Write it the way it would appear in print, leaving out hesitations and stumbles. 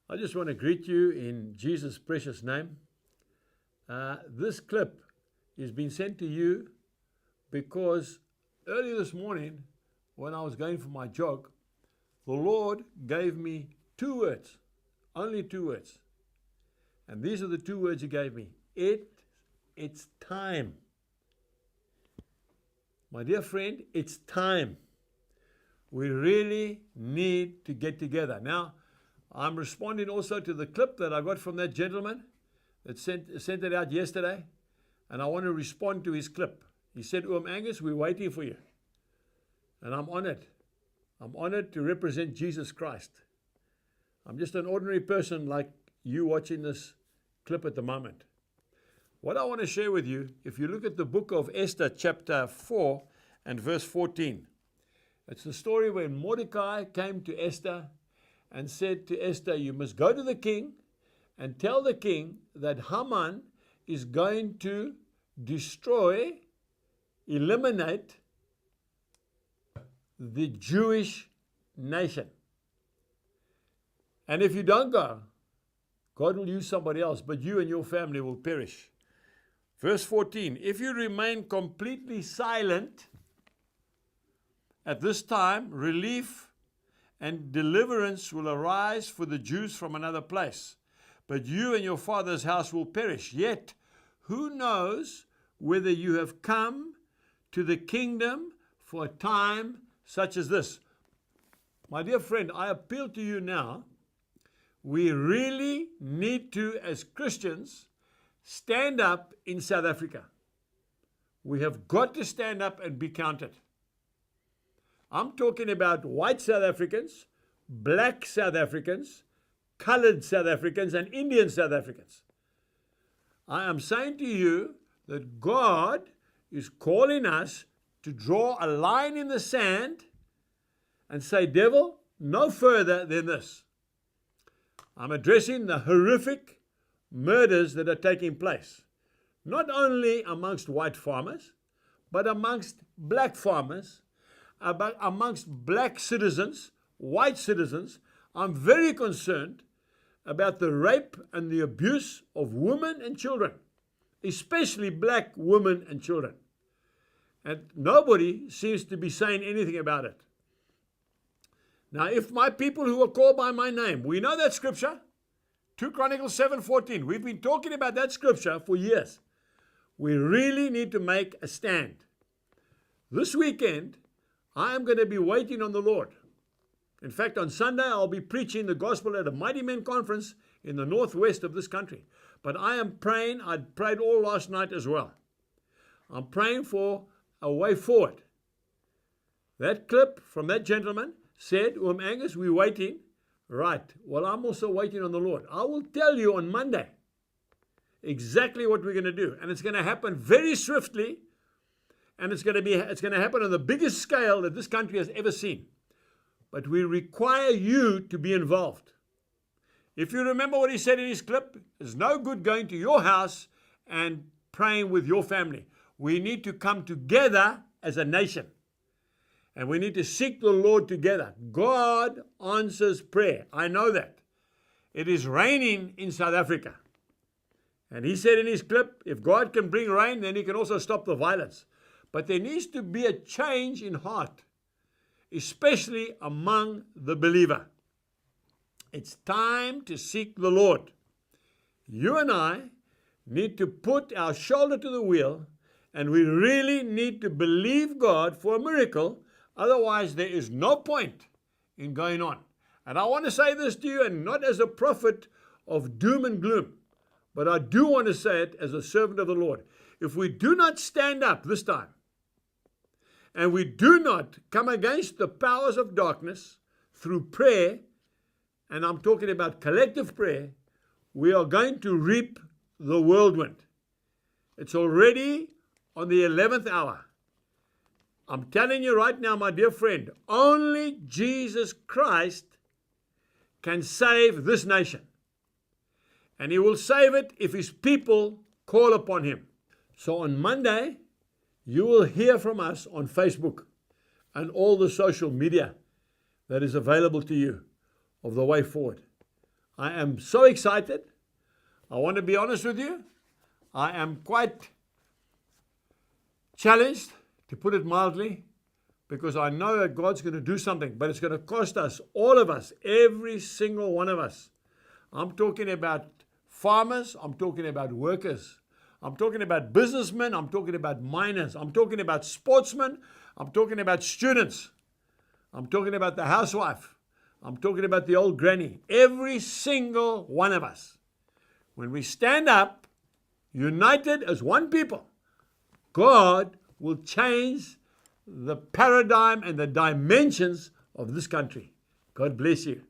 I just want to greet you in Jesus' precious name. This clip is being sent to you because early this morning, when I was going for my jog, the Lord gave me 2 words, only 2 words. And these are the 2 words He gave me. It's time. My dear friend, it's time. We really need to get together. Now, I'm responding also to the clip that I got from that gentleman that sent it out yesterday, and I want to respond to his clip. He said, Angus, we're waiting for you. And I'm honored. I'm honored to represent Jesus Christ. I'm just an ordinary person like you watching this clip at the moment. What I want to share with you, if you look at the book of Esther, chapter 4 and verse 14, it's the story when Mordecai came to Esther and said to Esther, you must go to the king and tell the king that Haman is going to destroy, eliminate the Jewish nation. And if you don't go, God will use somebody else, but you and your family will perish. Verse 14, if you remain completely silent at this time, relief and deliverance will arise for the Jews from another place, but you and your father's house will perish. Yet, who knows whether you have come to the kingdom for a time such as this? My dear friend, I appeal to you now. We really need to, as Christians, stand up in South Africa. We have got to stand up and be counted. I'm talking about white South Africans, black South Africans, colored South Africans, and Indian South Africans. I am saying to you that God is calling us to draw a line in the sand and say, devil, no further than this. I'm addressing the horrific murders that are taking place, not only amongst white farmers, but amongst black farmers, amongst black citizens, white citizens. I'm very concerned about the rape and the abuse of women and children, especially black women and children. And nobody seems to be saying anything about it. Now, if my people who are called by my name, we know that scripture, 2 Chronicles 7:14. We've been talking about that scripture for years. We really need to make a stand. This weekend, I am going to be waiting on the Lord. In fact, on Sunday, I'll be preaching the gospel at a Mighty Men conference in the northwest of this country. But I am praying. I prayed all last night as well. I'm praying for a way forward. That clip from that gentleman said, Angus, we're waiting. Right. Well, I'm also waiting on the Lord. I will tell you on Monday exactly what we're going to do. And it's going to happen very swiftly. And it's going to happen on the biggest scale that this country has ever seen. But we require you to be involved. If you remember what he said in his clip, there's no good going to your house and praying with your family. We need to come together as a nation. And we need to seek the Lord together. God answers prayer. I know that. It is raining in South Africa. And he said in his clip, if God can bring rain, then He can also stop the violence. But there needs to be a change in heart, especially among the believer. It's time to seek the Lord. You and I need to put our shoulder to the wheel, and we really need to believe God for a miracle. Otherwise, there is no point in going on. And I want to say this to you, and not as a prophet of doom and gloom, but I do want to say it as a servant of the Lord. If we do not stand up this time, and we do not come against the powers of darkness through prayer, and I'm talking about collective prayer, we are going to reap the whirlwind. It's already on the 11th hour. I'm telling you right now, my dear friend, only Jesus Christ can save this nation. And He will save it if His people call upon Him. So on Monday, you will hear from us on Facebook and all the social media that is available to you of the way forward. I am so excited. I want to be honest with you. I am quite challenged, to put it mildly, because I know that God's going to do something, but it's going to cost us, all of us, every single one of us. I'm talking about farmers. I'm talking about workers. I'm talking about businessmen. I'm talking about miners. I'm talking about sportsmen. I'm talking about students. I'm talking about the housewife. I'm talking about the old granny. Every single one of us. When we stand up, united as one people, God will change the paradigm and the dimensions of this country. God bless you.